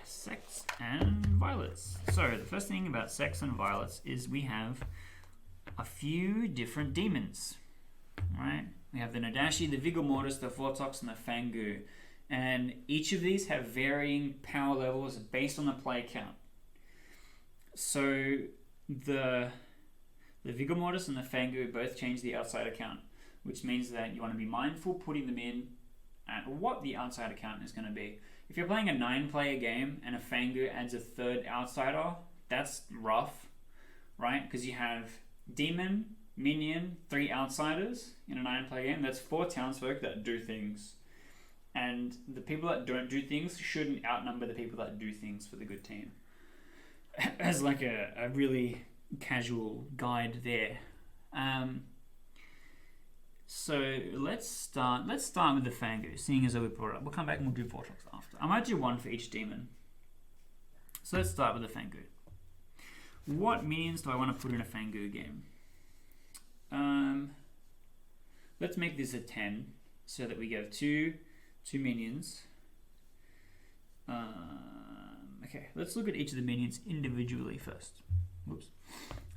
Sects and Violets. So the first thing about Sects and Violets is we have a few different demons, right? We have the Nadashi, the Vigor Mortis, the Vortox, and the Fangu. And each of these have varying power levels based on the play count. So the Vigor Mortis and the Fangu both change the outsider count, which means that you want to be mindful putting them in at what the outsider count is going to be. If you're playing a 9-player game and a Fangu adds a third outsider, that's rough, right? Because you have Demon, Minion, 3 outsiders in a 9-player game. That's 4 townsfolk that do things. And the people that don't do things shouldn't outnumber the people that do things for the good team. As like a really casual guide there. So let's start with the Fangu, seeing as though we brought it up. We'll come back and we'll do Vortox after. I might do one for each demon. So let's start with the Fangu. What minions do I want to put in a Fangu game? Let's make this a 10 so that we get two minions. Okay, let's look at each of the minions individually first. Whoops.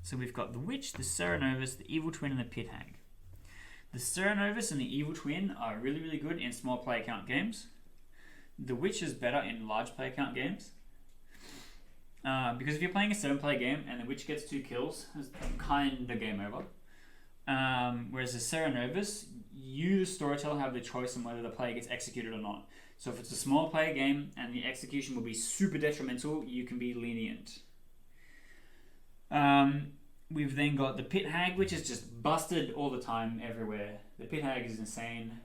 So we've got the Witch, the Cerenovus, the Evil Twin, and the Pit Hag. The Cerenovus and the Evil Twin are really, really good in small player count games. The Witch is better in large player count games. Because if you're playing a 7-player game and the Witch gets 2 kills, it's kind of game over. Whereas the Cerenovus, you, the Storyteller, have the choice on whether the player gets executed or not. So if it's a small player game and the execution will be super detrimental, you can be lenient. We've then got the Pit Hag, which is just busted all the time, everywhere. The Pit Hag is insane.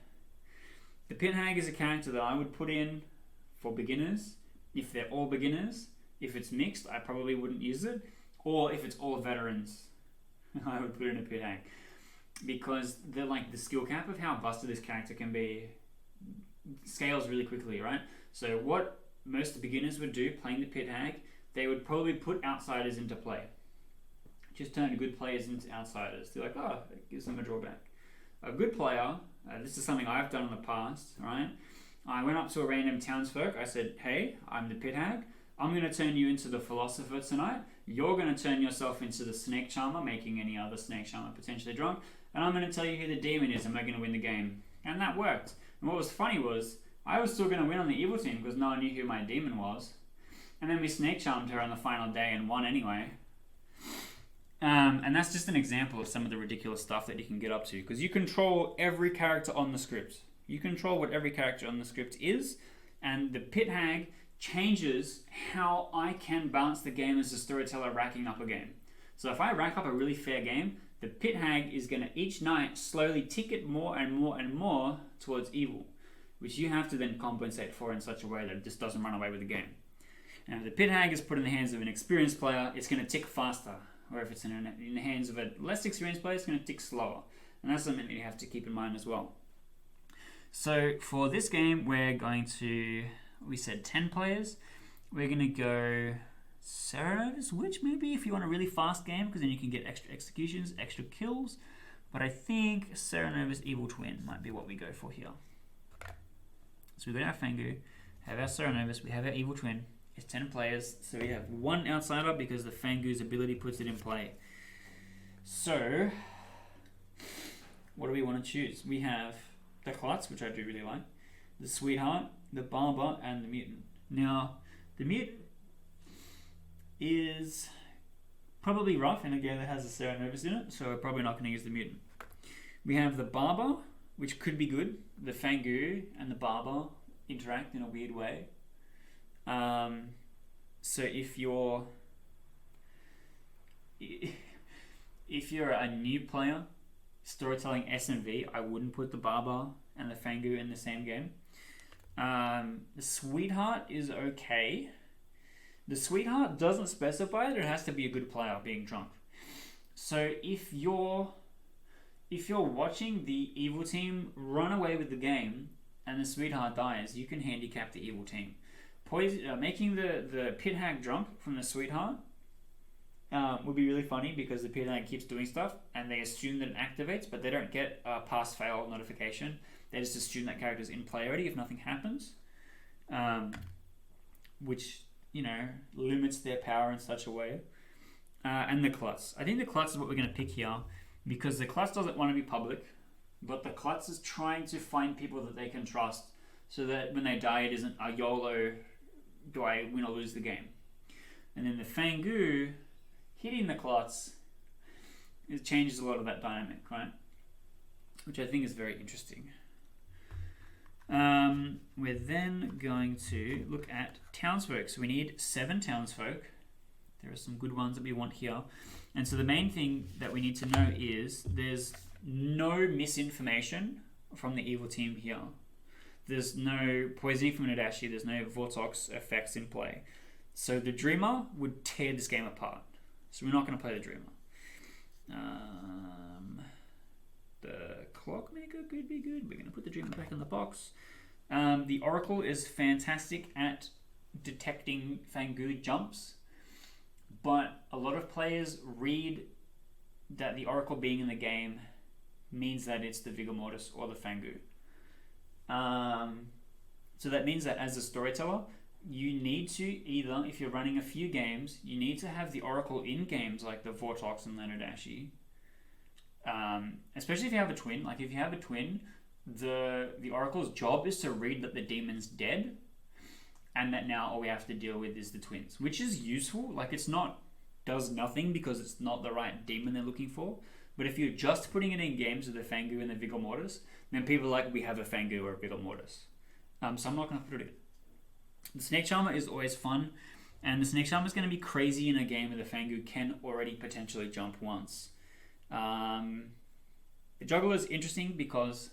The Pit Hag is a character that I would put in for beginners, if they're all beginners. If it's mixed, I probably wouldn't use it. Or if it's all veterans, I would put in a Pit Hag. Because they're like the skill cap of how busted this character can be scales really quickly, right? So what most beginners would do playing the Pit Hag, they would probably put outsiders into play. Just turn good players into outsiders. They're like, oh, it gives them a drawback. A good player, this is something I've done in the past, right? I went up to a random townsfolk. I said, hey, I'm the Pit Hag. I'm going to turn you into the Philosopher tonight. You're going to turn yourself into the Snake Charmer, making any other Snake Charmer potentially drunk. And I'm going to tell you who the demon is and we're going to win the game. And that worked. And what was funny was, I was still going to win on the evil team because no one knew who my demon was. And then we Snake Charmed her on the final day and won anyway. And that's just an example of some of the ridiculous stuff that you can get up to. Because you control every character on the script. You control what every character on the script is. And the Pit Hag changes how I can balance the game as a storyteller racking up a game. So if I rack up a really fair game, the Pit Hag is going to each night slowly tick it more and more and more towards evil, which you have to then compensate for in such a way that it just doesn't run away with the game. And if the Pit Hag is put in the hands of an experienced player, it's going to tick faster. Or if it's in the hands of a less experienced player, it's going to tick slower. And that's something that you have to keep in mind as well. So for this game, we're going to, we said 10 players. We're going to go Cerenovus, which maybe if you want a really fast game, because then you can get extra executions, extra kills. But I think Cerenovus Evil Twin might be what we go for here. So we've got our Fangu, have our Cerenovus, we have our Evil Twin. It's 10 players, so we have 1 outsider because the Fangu's ability puts it in play. So, what do we want to choose? We have the Klutz, which I do really like, the Sweetheart, the Barber, and the Mutant. Now, the Mutant is probably rough in a game that has a Cerenovus in it, so we're probably not going to use the Mutant. We have the Barber, which could be good. The Fangu and the Barber interact in a weird way. So if you're a new player storytelling SMV, I wouldn't put the Barber and the Fangu in the same game. The Sweetheart is okay. The Sweetheart doesn't specify that it has to be a good player being drunk. So if you're watching the evil team run away with the game and the Sweetheart dies, you can handicap the evil team. Making the Pit Hag drunk from the Sweetheart would be really funny because the Pit Hag keeps doing stuff and they assume that it activates, but they don't get a pass-fail notification. They just assume that character's in play already if nothing happens, which limits their power in such a way. And the Klutz. I think the Klutz is what we're going to pick here, because the Klutz doesn't want to be public, but the Klutz is trying to find people that they can trust, so that when they die, it isn't a YOLO, do I win or lose the game. And then the Fangu hitting the Klutz, it changes a lot of that dynamic, right? Which I think is very interesting. We're then going to look at townsfolk. So we need 7 townsfolk. There are some good ones that we want here. And so the main thing that we need to know is there's no misinformation from the evil team here. There's no poisoning from Nadashi. There's no Vortox effects in play. So the Dreamer would tear this game apart. So we're not going to play the Dreamer. The Clockmaker could be good. We're going to put the Dreamer back in the box. The Oracle is fantastic at detecting Fangu jumps, but a lot of players read that the Oracle being in the game means that it's the Vigor Mortis or the Fangu. So that means that as a storyteller, you need to either, if you're running a few games, you need to have the Oracle in games like the Vortox and the Nadashi. Especially if you have a twin. Like if you have a twin, the Oracle's job is to read that the demon's dead, and that now all we have to deal with is the twins, which is useful. Like it's not, does nothing because it's not the right demon they're looking for. But if you're just putting it in games with the Fangu and the Vigor Mortis, then people are like, we have a Fangu or a Vigor Mortis. So I'm not going to put it in. The Snake Charmer is always fun, and the Snake Charmer is going to be crazy in a game where the Fangu can already potentially jump once. The Juggler is interesting because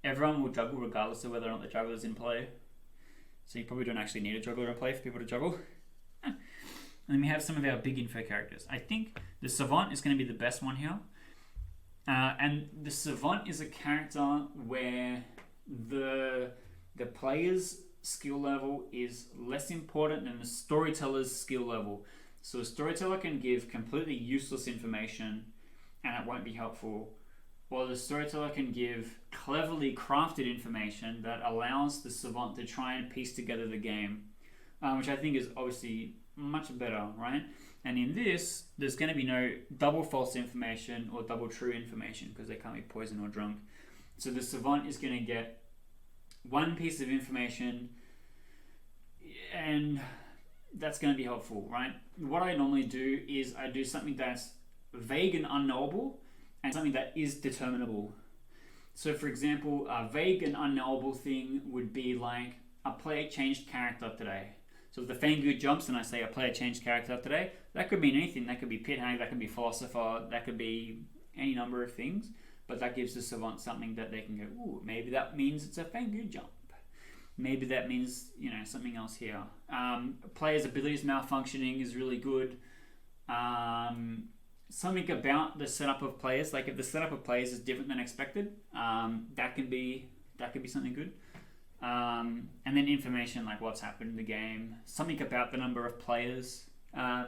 everyone will juggle regardless of whether or not the Juggler is in play. So you probably don't actually need a Juggler in play for people to juggle. And then we have some of our big info characters. I think the Savant is going to be the best one here. And the Savant is a character where the player's skill level is less important than the storyteller's skill level. So a storyteller can give completely useless information and it won't be helpful, while the storyteller can give cleverly crafted information that allows the Savant to try and piece together the game, which I think is obviously much better, right? And in this, there's going to be no double false information or double true information because they can't be poisoned or drunk. So the Savant is going to get one piece of information, and that's going to be helpful, right? What I normally do is I do something that's vague and unknowable and something that is determinable. So for example, a vague and unknowable thing would be like a player changed character today. So if the Fangu jumps and I say a player changed character today, that could mean anything. That could be Pit Hag, that could be Philosopher, that could be any number of things. But that gives the Savant something that they can go, ooh, maybe that means it's a Fangu jump. Maybe that means, something else here. Players' abilities malfunctioning is really good. Something about the setup of players, like if the setup of players is different than expected, that could be something good. And then information like what's happened in the game, something about the number of players, and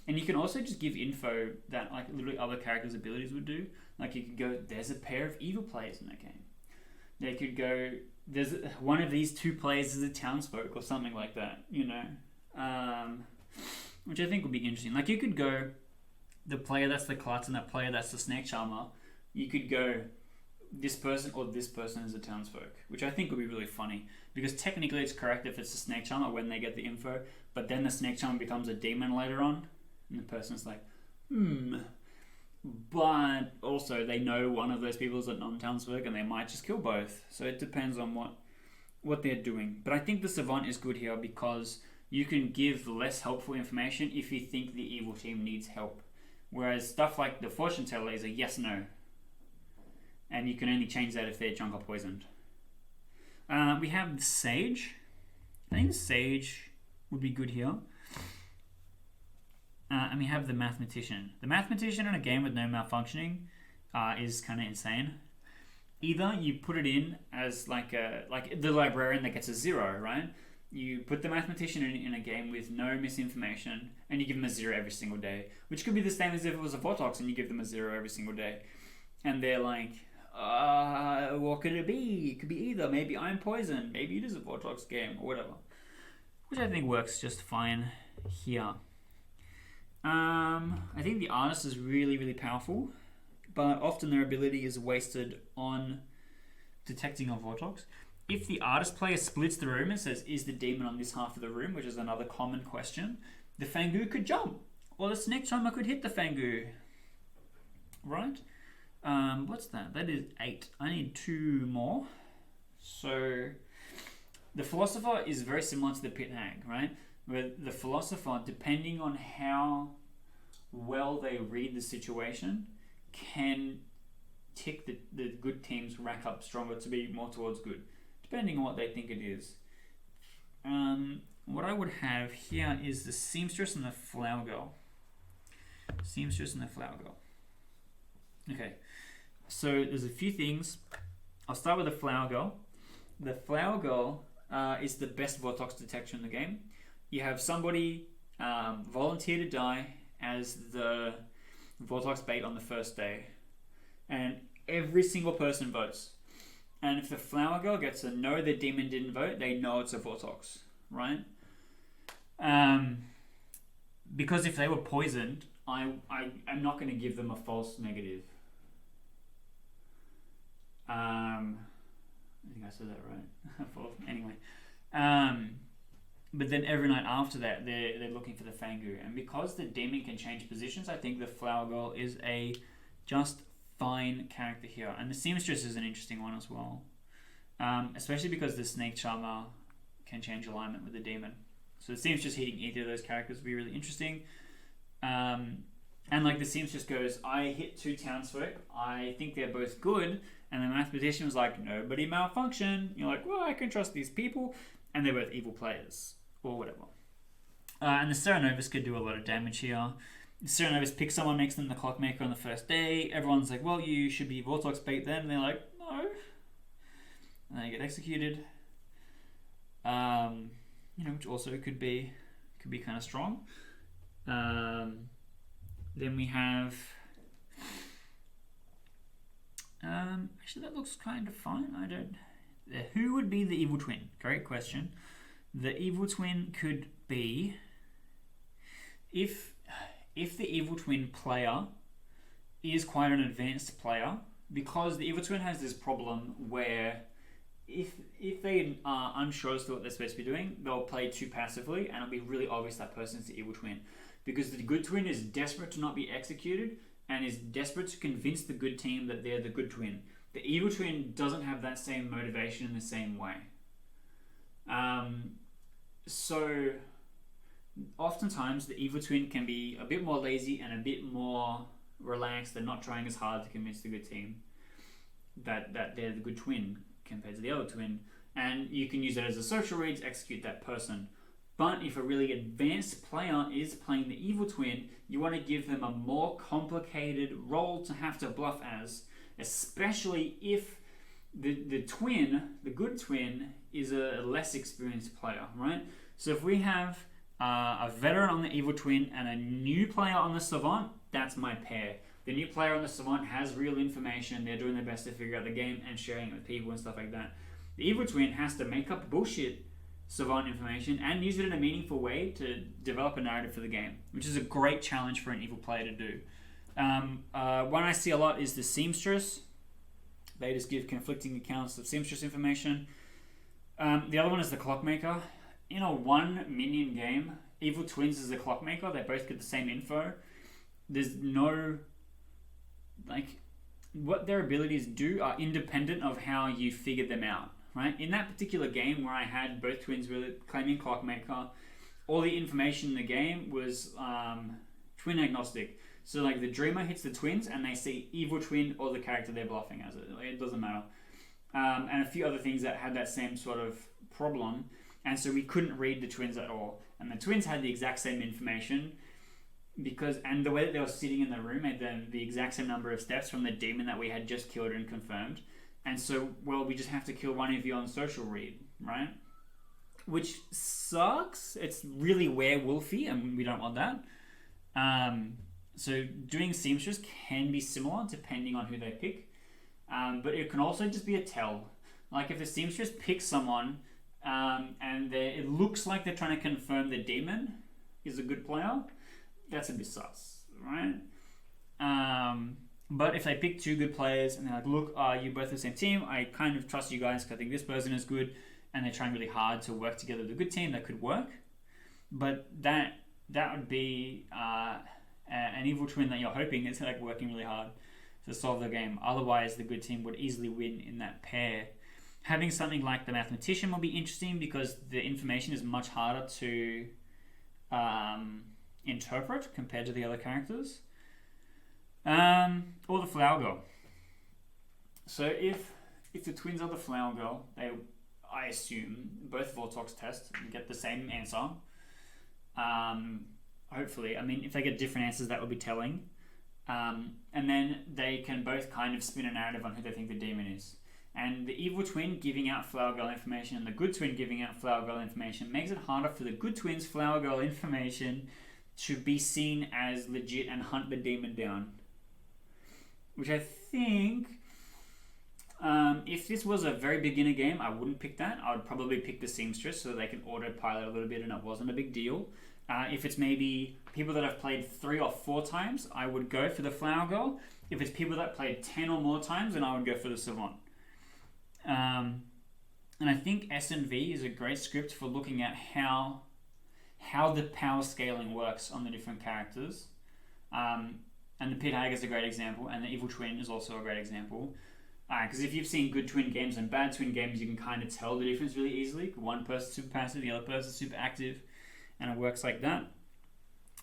you can also just give info that like literally other characters' abilities would do. Like you could go, there's a pair of evil players in that game. They could go, there's one of these 2 players is a townsfolk or something like that, which I think would be interesting. Like you could go, the player that's the Klutz and that player that's the Snake Charmer, you could go, this person or this person is a townsfolk, which I think would be really funny because technically it's correct if it's the Snake Charmer when they get the info, but then the Snake Charmer becomes a demon later on and the person's like, but also they know one of those people is a non-townsfolk and they might just kill both. So it depends on what they're doing. But I think the Savant is good here because you can give less helpful information if you think the evil team needs help. Whereas stuff like the Fortune Teller is a yes-no. And you can only change that if they're drunk or poisoned. We have the Sage. I think the Sage would be good here. And we have the Mathematician. The Mathematician in a game with no malfunctioning is kind of insane. Either you put it in as like the Librarian that gets a 0, right? You put the Mathematician in a game with no misinformation and you give them a 0 every single day, which could be the same as if it was a Vortox and you give them a 0 every single day. And they're like, what could it be? It could be either. Maybe I'm poisoned. Maybe it is a Vortox game or whatever. which I think works just fine here. I think the artist is really, really powerful, but often their ability is wasted on detecting a Vortox. If the artist player splits the room and says, is the demon on this half of the room, which is another common question, the Fangu could jump, or the snake charmer could hit the Fangu. Right? What's that? That is 8. I need 2 more. So the philosopher is very similar to the pit hag, right? Where the philosopher, depending on how well they read the situation, can tick the good teams rack up stronger to be more towards good, depending on what they think it is. What I would have here is the seamstress and the flower girl. Seamstress and the flower girl. Okay, so there's a few things. I'll start with the flower girl. The flower girl is the best Vortox detector in the game. You have somebody volunteer to die as the Vortox bait on the first day, and every single person votes. And if the flower girl gets a no, the demon didn't vote, they know it's a Vortox, right? Because if they were poisoned, I'm not going to give them a false negative. I think I said that right. Anyway. But then every night after that, they're looking for the Fangu. And because the demon can change positions, I think the flower girl is a just fine character here. And the seamstress is an interesting one as well. Especially because the snake charmer can change alignment with the demon. So the seamstress hitting either of those characters would be really interesting. And like the seamstress goes, I hit 2 townsfolk. I think they're both good. And the mathematician was like, nobody malfunction. You're like, well, I can trust these people. And they're both evil players. Or whatever. And the Serenovus could do a lot of damage here. The Serenovus picks someone, makes them the clockmaker on the first day. Everyone's like, well, you should be Vortox bait then. And they're like, no. And they get executed. Which also could be kind of strong. Then we have... actually, that looks kind of fine. Who would be the evil twin? Great question. The evil twin could be... If the evil twin player is quite an advanced player, because the evil twin has this problem where if they are unsure as to what they're supposed to be doing, they'll play too passively, and it'll be really obvious that person's the evil twin. Because the good twin is desperate to not be executed, and is desperate to convince the good team that they're the good twin. The evil twin doesn't have that same motivation in the same way. So oftentimes the evil twin can be a bit more lazy and a bit more relaxed and not trying as hard to convince the good team that they're the good twin compared to the other twin. And you can use that as a social read to execute that person. But if a really advanced player is playing the evil twin, you want to give them a more complicated role to have to bluff as, especially if the twin, the good twin, is a less experienced player, right? So if we have a veteran on the evil twin and a new player on the savant, that's my pair. The new player on the savant has real information, they're doing their best to figure out the game and sharing it with people and stuff like that. The evil twin has to make up bullshit savant information and use it in a meaningful way to develop a narrative for the game, which is a great challenge for an evil player to do. One I see a lot is the seamstress. They just give conflicting accounts of seamstress information. The other one is the clockmaker. In a 1 minion game, evil twins is the clockmaker. They both get the same info. There's no... what their abilities do are independent of how you figure them out, right? In that particular game where I had both twins really claiming clockmaker, all the information in the game was twin agnostic. So the dreamer hits the twins and they see evil twin or the character they're bluffing as it. It doesn't matter. And a few other things that had that same sort of problem. And so we couldn't read the twins at all. And the twins had the exact same information and the way that they were sitting in the room made them the exact same number of steps from the demon that we had just killed and confirmed. And so, we just have to kill one of you on social read, right? Which sucks. It's really werewolfy and we don't want that. So doing seamstress can be similar depending on who they pick. But it can also just be a tell. Like if the seamstress picks someone and it looks like they're trying to confirm the demon is a good player, that's a bit sus, right? But if they pick two good players and they're like, look, you're both the same team, I kind of trust you guys because I think this person is good, and they're trying really hard to work together with a good team, that could work. But that would be an evil twin that you're hoping is like working really hard to solve the game. Otherwise, the good team would easily win in that pair. Having something like the mathematician will be interesting because the information is much harder to interpret compared to the other characters. Or the flower girl. So if the twins are the flower girl, I assume both Vortox test and get the same answer. Hopefully, I mean, if they get different answers, that would be telling. And then they can both kind of spin a narrative on who they think the demon is. And the evil twin giving out flower girl information and the good twin giving out flower girl information makes it harder for the good twins' flower girl information to be seen as legit and hunt the demon down. Which I think, if this was a very beginner game, I wouldn't pick that. I would probably pick the seamstress so that they can autopilot a little bit and it wasn't a big deal. If it's maybe people that have played 3 or 4 times, I would go for the flower girl. If it's people that played 10 or more times, then I would go for the savant. And I think S&V is a great script for looking at how the power scaling works on the different characters. And the Pit Hag is a great example, and the Evil Twin is also a great example. Because if you've seen good twin games and bad twin games, you can kind of tell the difference really easily. One person's super passive, the other person's super active, and it works like that.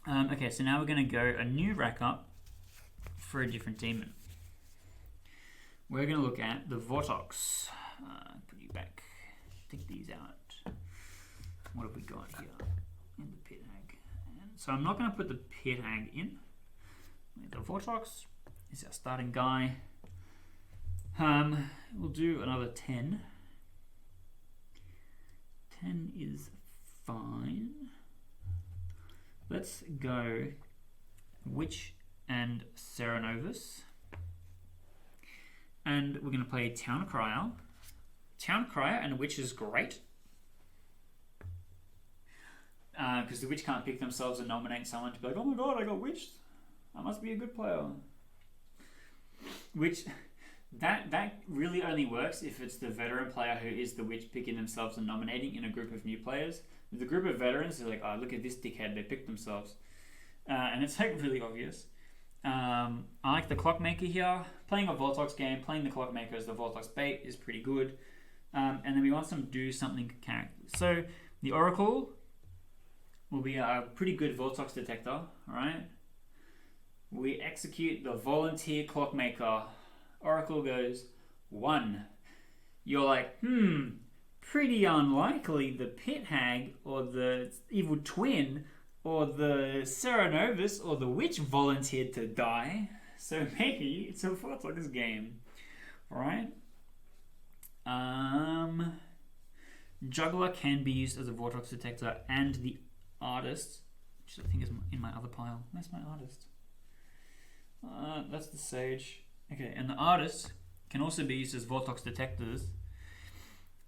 Okay, so now we're going to go a new rack up for a different demon. We're going to look at the Vortox. Put you back. Take these out. What have we got here? In the Pit Hag. And so I'm not going to put the Pit Hag in. The Vortox is our starting guy. We'll do another 10. 10 is fine. Let's go Witch and Serenovus. And we're going to play Town Crier. Town Crier and Witch is great. Because the Witch can't pick themselves and nominate someone to be like, oh my god, I got witched. I must be a good player. Which, that really only works if it's the veteran player who is the witch picking themselves and nominating in a group of new players. The group of veterans are like, oh, look at this dickhead, they picked themselves. And it's like really obvious. I like the Clockmaker here. Playing a Vortox game, playing the Clockmaker as the Vortox bait is pretty good. And then we want some do something characters. So the Oracle will be a pretty good Vortox detector, alright? We execute the volunteer Clockmaker. Oracle goes 1. You're like, pretty unlikely the Pit Hag or the Evil Twin or the Serenovus or the Witch volunteered to die. So maybe it's a Vortox game. Alright? Juggler can be used as a Vortox detector, and the Artist, which I think is in my other pile. Where's my Artist? That's the Sage. Okay, and the Artist can also be used as Vortox detectors.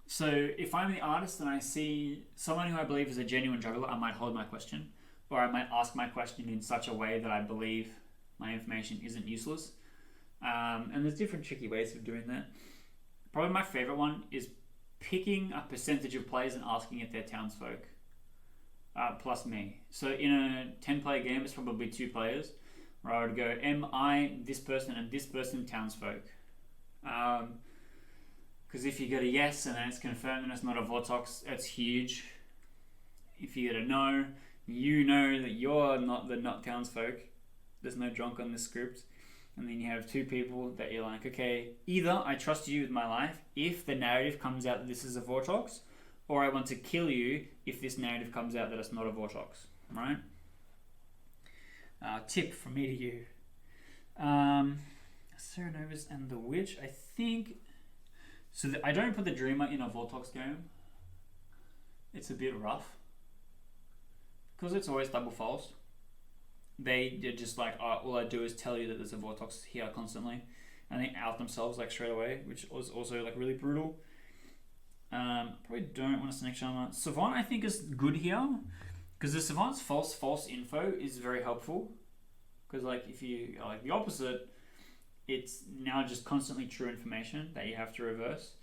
So if I'm the Artist and I see someone who I believe is a genuine juggler, I might hold my question, or I might ask my question in such a way that I believe my information isn't useless. And there's different tricky ways of doing that. Probably my favorite one is picking a percentage of players and asking if they're townsfolk, plus me. So in a 10-player game, it's probably 2 players, where I would go, am I this person and this person townsfolk? Because if you get a yes and then it's confirmed and it's not a Vortox, it's huge. If you get a no, you know that you're not townsfolk. There's no drunk on this script. And then you have 2 people that you're like, okay, either I trust you with my life if the narrative comes out that this is a Vortox, or I want to kill you if this narrative comes out that it's not a Vortox, right? Tip from me to you. Serenovus and the Witch, I think... So I don't put the Dreamer in a Vortox game. It's a bit rough. Because it's always double false. They're just like, oh, all I do is tell you that there's a Vortox here constantly. And they out themselves like straight away, which was also like really brutal. Probably don't want a Snake Charmer. Savant, I think, is good here. Because the Savant's false info is very helpful. Because, like, if you are like the opposite, it's now just constantly true information that you have to reverse.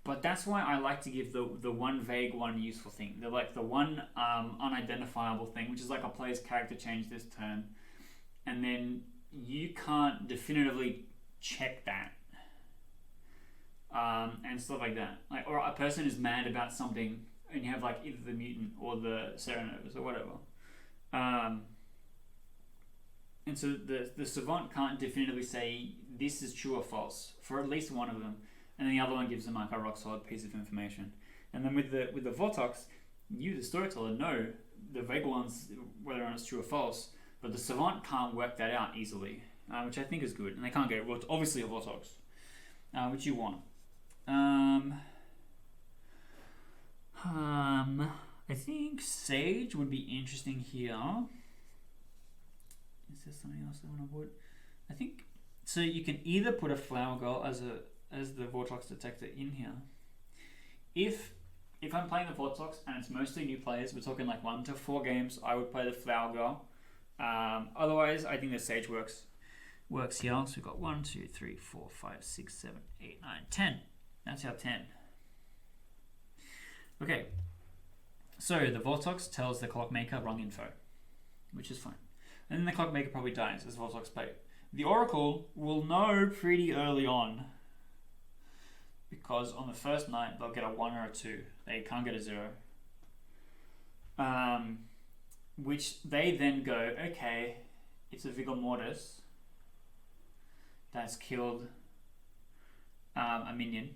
But that's why I like to give the one vague, one useful thing. They're like the one unidentifiable thing, which is like a player's character changed this turn. And then you can't definitively check that. And stuff like that. Like, or a person is mad about something and you have like either the mutant or the Serenovas or whatever. And so the Savant can't definitively say this is true or false for at least one of them. And then the other one gives them like a rock solid piece of information. And then with the Vortox, you, the Storyteller, know the vague ones, whether or not it's true or false, but the Savant can't work that out easily, which I think is good. And they can't get obviously a Vortox, which you want. I think Sage would be interesting here. Is there something else I want to put? I think so. You can either put a Flower Girl as the Vortox detector in here. If I'm playing the Vortox and it's mostly new players, we're talking like 1 to 4 games, I would play the Flower Girl. Otherwise, I think the Sage works here. So we've got 1, 2, 3, 4, 5, 6, 7, 8, 9, 10. That's our 10. Okay. So the Vortox tells the Clockmaker wrong info, which is fine. And then the Clockmaker probably dies as Vortox play. The Oracle will know pretty early on, because on the first night they'll get a 1 or a 2. They can't get a 0. Which they then go, okay, it's a Vigor Mortis that's killed a minion.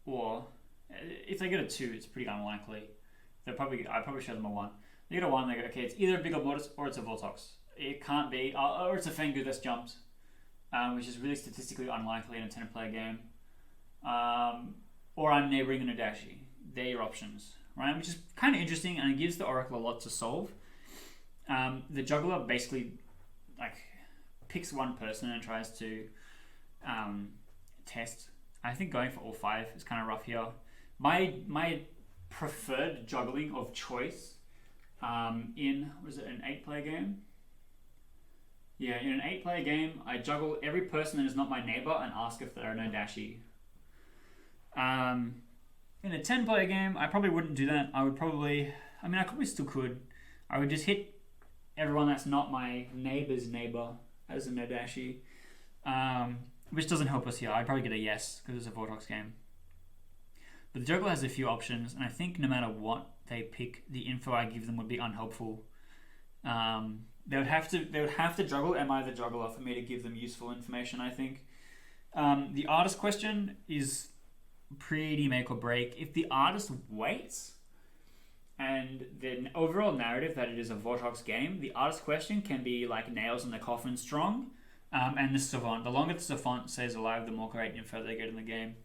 Or if they get a 2, it's pretty unlikely. I probably show them a 1. They get a 1, they go, okay, it's either a Vigor Mortis or it's a Vortox. It can't be, or it's a Fangu that's jumped, which is really statistically unlikely in a 10-player game. Or I'm neighboring a Nadashi. They're your options, right? Which is kind of interesting, and it gives the Oracle a lot to solve. The Juggler basically like picks one person and tries to test. I think going for all 5 is kind of rough here. My preferred juggling of choice in, was it an 8-player game? Yeah, in an 8-player game, I juggle every person that is not my neighbor and ask if they're a Nadashi. In a 10-player game, I probably wouldn't do that. I probably still could. I would just hit everyone that's not my neighbor's neighbor as a Nadashi, which doesn't help us here. I'd probably get a yes because it's a Vortox game. But the Juggler has a few options, and I think no matter what they pick, the info I give them would be unhelpful. They would have to juggle Am I the Juggler for me to give them useful information, I think. The artist question is pretty make or break. If the artist waits and the overall narrative that it is a Vortox game, the artist question can be like nails in the coffin strong. And the Savant, the longer the Savant stays alive, the more great info they get in the game.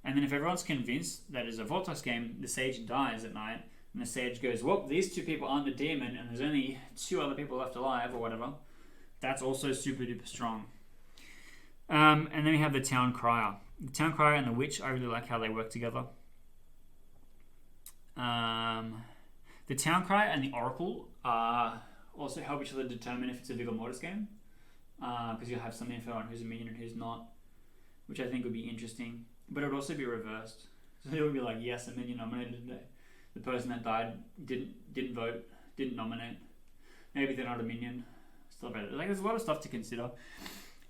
And then if everyone's convinced that it's a Vortox game, the Sage dies at night, and the Sage goes, well, these 2 people aren't the demon, and there's only 2 other people left alive, or whatever. That's also super duper strong. And then we have the Town Crier. The Town Crier and the Witch, I really like how they work together. The Town Crier and the Oracle also help each other determine if it's a Vigor Mortis game. Because you'll have some info on who's a minion and who's not, which I think would be interesting. But it would also be reversed. So it would be like, yes, a minion nominated today. The person that died didn't vote, didn't nominate. Maybe they're not a minion. Still better. Like, there's a lot of stuff to consider.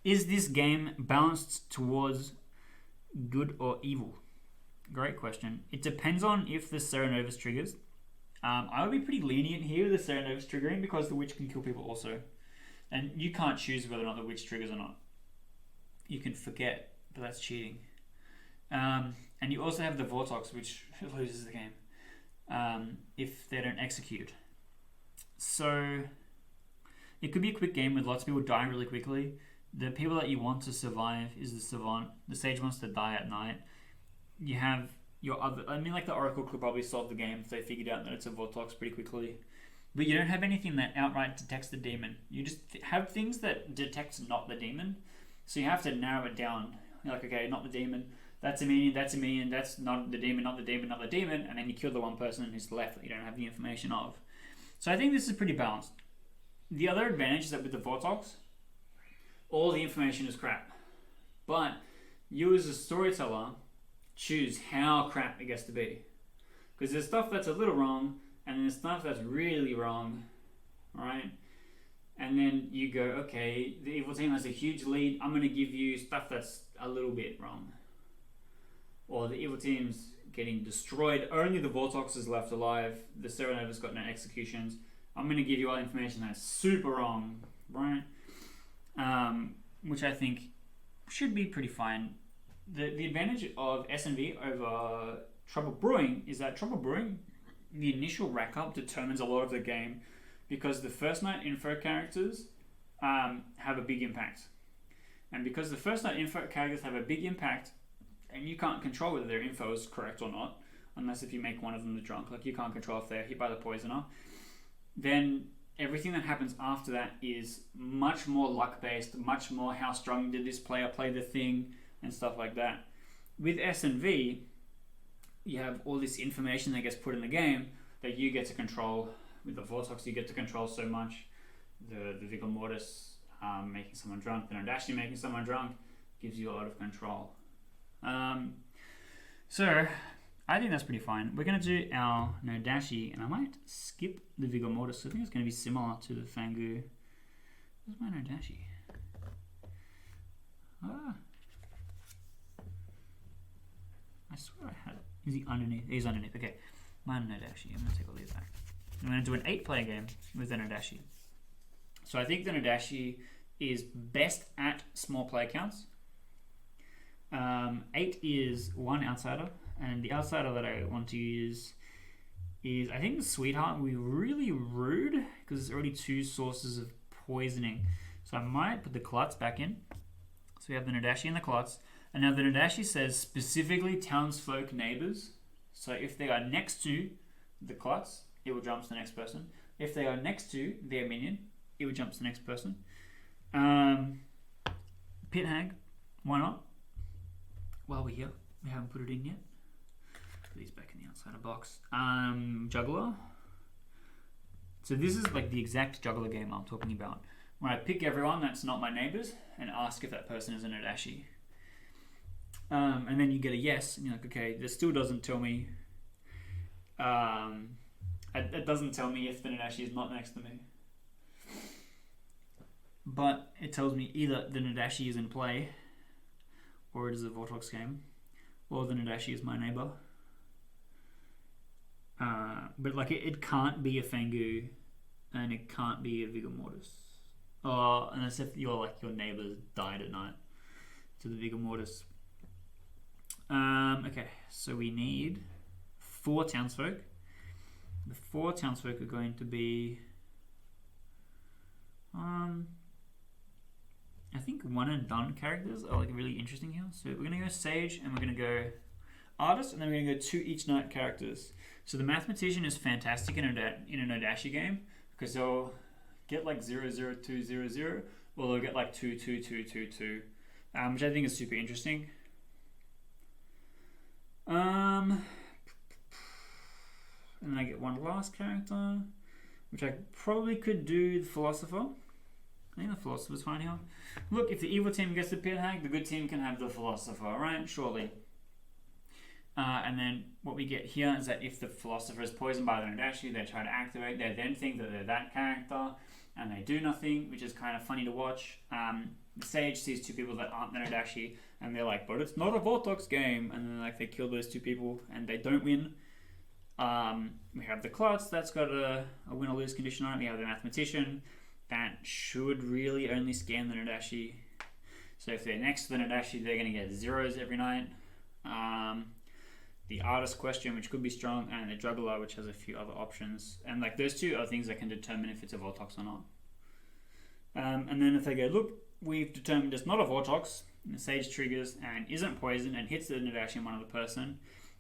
Is this game balanced towards good or evil? Great question. It depends on if the Serenovus triggers. I would be pretty lenient here with the Serenovus triggering because the Witch can kill people also. And you can't choose whether or not the Witch triggers or not. You can forget, but that's cheating. And you also have the Vortox, which loses the game if they don't execute. So it could be a quick game with lots of people dying really quickly. The people that you want to survive is the Savant. The Sage wants to die at night. You have your other... the Oracle could probably solve the game if they figured out that it's a Vortox pretty quickly. But you don't have anything that outright detects the demon. You just have things that detect not the demon. So you have to narrow it down. You're like, okay, not the demon. that's a minion, that's not the demon, not the demon, not the demon, and then you kill the one person who's left that you don't have the information of. So I think this is pretty balanced. The other advantage is that with the Vortox, all the information is crap. But you as a storyteller choose how crap it gets to be. Because there's stuff that's a little wrong, and there's stuff that's really wrong, right? And then you go, okay, the evil team has a huge lead, I'm going to give you stuff that's a little bit wrong. Or the evil team's getting destroyed, only the Vortox is left alive, the Serenado's got no executions, I'm going to give you all information that's super wrong, right? Which I think should be pretty fine. The advantage of S&V over Trouble Brewing is that Trouble Brewing, the initial rack up determines a lot of the game, because the first night info characters have a big impact. And because the first night info characters have a big impact, and you can't control whether their info is correct or not, unless if you make one of them the drunk, like you can't control if they're hit by the poisoner, then everything that happens after that is much more luck based, much more how strong did this player play the thing, and stuff like that. With S&V, you have all this information that gets put in the game that you get to control. With the Vortox, you get to control so much. The Vigor Mortis making someone drunk, the Nadashi making someone drunk, gives you a lot of control. So, I think that's pretty fine. We're going to do our Nadashi, and I might skip the Vigor Mortis. I think it's going to be similar to the Fangu. Where's my Nadashi? I swear I had it. Is he underneath? He's underneath. Okay, my Nadashi. I'm going to take all these back. I'm going to do an 8-player game with the Nadashi. So I think the Nadashi is best at small player counts. 8 is one outsider, and the outsider that I want to use is, I think the Sweetheart will be really rude because there's already 2 sources of poisoning. So I might put the Klutz back in. So we have the Nadashi and the Klutz. And now the Nadashi says specifically townsfolk neighbors. So if they are next to the Klutz, it will jump to the next person. If they are next to their minion, it will jump to the next person. Pit Hag, why not? While we're here, we haven't put it in yet. Put these back in the outside of the box. Juggler. So this is like the exact juggler game I'm talking about. When I pick everyone that's not my neighbors and ask if that person is a Nadashi. And then you get a yes, and you're like, okay, this still doesn't tell me. It doesn't tell me if the Nadashi is not next to me. But it tells me either the Nadashi is in play, or it is a Vortox game, or the Nadashi is my neighbor. But like it can't be a Fangu, and it can't be a Vigor Mortis. Unless if your neighbors died at night to the Vigor Mortis. Okay, so we need 4 townsfolk. The 4 townsfolk are going to be I think one and done characters are like really interesting here. So we're gonna go Sage and we're gonna go Artist, and then we're gonna go 2 each night characters. So the Mathematician is fantastic in a Nadashi game because they'll get like 0, 0, 2, 0, 0, or they'll get like 2, 2, 2, 2, 2, which I think is super interesting. And then I get one last character, which I probably could do the Philosopher. I think the Philosopher's fine here. Look, if the evil team gets the Pit Hag, the good team can have the Philosopher, right? Surely. And then what we get here is that if the Philosopher is poisoned by the Nadashi, they try to activate, they then think that they're that character, and they do nothing, which is kind of funny to watch. The Sage sees 2 people that aren't the Nadashi, and they're like, but it's not a Vortox game, and then like they kill those 2 people, and they don't win. We have the Klutz, that's got a win or lose condition on it. We have the Mathematician, that should really only scan the Nadashi. So if they're next to the Nadashi, they're going to get 0s every night. The Artist question, which could be strong, and the Juggler, which has a few other options. And like those 2 are things that can determine if it's a Vortox or not. And then if they go, look, we've determined it's not a Vortox, and the Sage triggers and isn't poisoned and hits the Nadashi in one other person,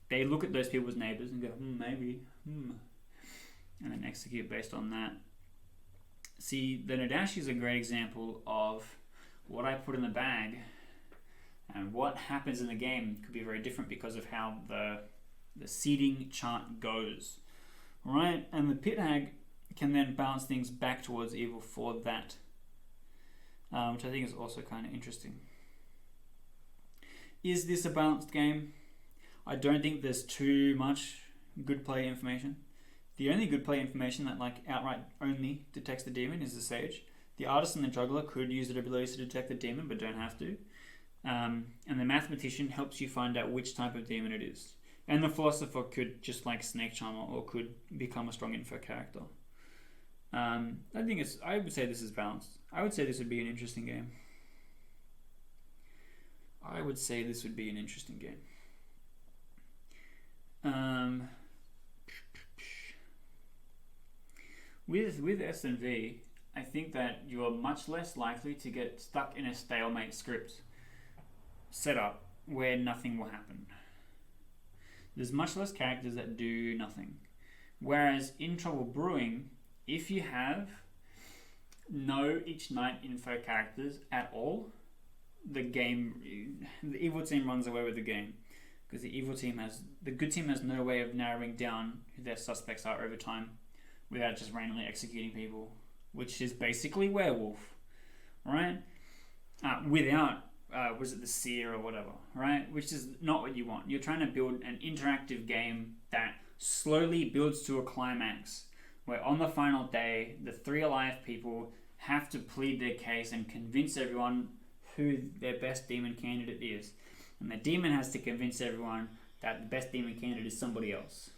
they look at those people's neighbors and go, maybe, and then execute based on that. See, the Nadashi is a great example of what I put in the bag, And what happens in the game could be very different because of how the seeding chart goes. Right? And the Pit Hag can then bounce things back towards evil for that. Which I think is also kind of interesting. Is this a balanced game? I don't think there's too much good play information. The only good play information that like outright only detects the demon is the Sage. The Artist and the Juggler could use their abilities to detect the demon, but don't have to. And the Mathematician helps you find out which type of demon it is. And the Philosopher could just like Snake Charmer or could become a strong info character. I would say this is balanced. I would say this would be an interesting game. With S&V, I think that you are much less likely to get stuck in a stalemate script setup where nothing will happen. There's much less characters that do nothing. Whereas in Trouble Brewing, if you have no each night info characters at all, the evil team runs away with the game. Because the good team has no way of narrowing down who their suspects are over time without just randomly executing people, which is basically werewolf, right? Without, was it the seer or whatever, right? Which is not what you want. You're trying to build an interactive game that slowly builds to a climax, where on the final day, the 3 alive people have to plead their case and convince everyone who their best demon candidate is. And the demon has to convince everyone that the best demon candidate is somebody else.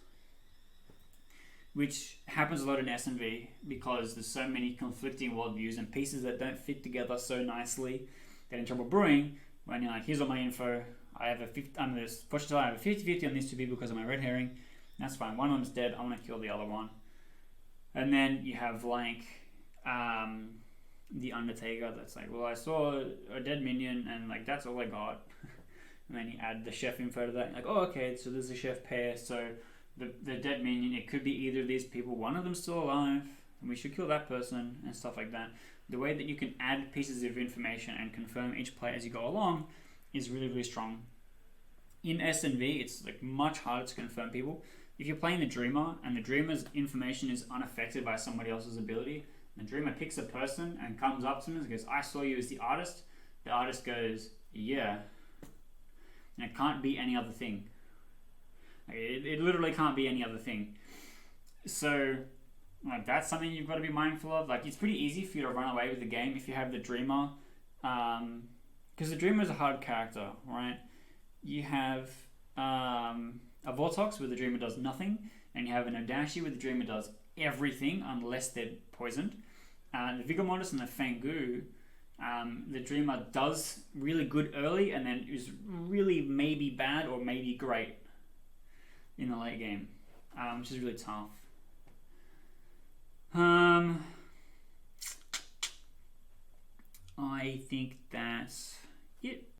Which happens a lot in S&V because there's so many conflicting worldviews and pieces that don't fit together so nicely that in Trouble Brewing, when you're like, here's all my info, I have a 50-50 on these 2 people because of my red herring. That's fine. One of them's dead. I want to kill the other one. And then you have like the Undertaker that's like, well, I saw a dead minion and like that's all I got. And then you add the chef info to that. Like, oh, okay, so there's a chef pair. So the dead minion, it could be either of these people. One of them's still alive, and we should kill that person and stuff like that. The way that you can add pieces of information and confirm each play as you go along is really, really strong. In S&V, it's like much harder to confirm people. If you're playing the Dreamer and the Dreamer's information is unaffected by somebody else's ability, the Dreamer picks a person and comes up to him and goes, I saw you as the artist. The artist goes, yeah. And it can't be any other thing. Like, it literally can't be any other thing. So, like, that's something you've got to be mindful of. Like, it's pretty easy for you to run away with the game if you have the Dreamer. Because the Dreamer is a hard character, right? You have a Vortox where the Dreamer does nothing, and you have a Nadashi where the Dreamer does everything unless they're poisoned. The Vigormodus and the Fangu, the Dreamer does really good early and then is really maybe bad or maybe great in the late game, which is really tough. I think that's it.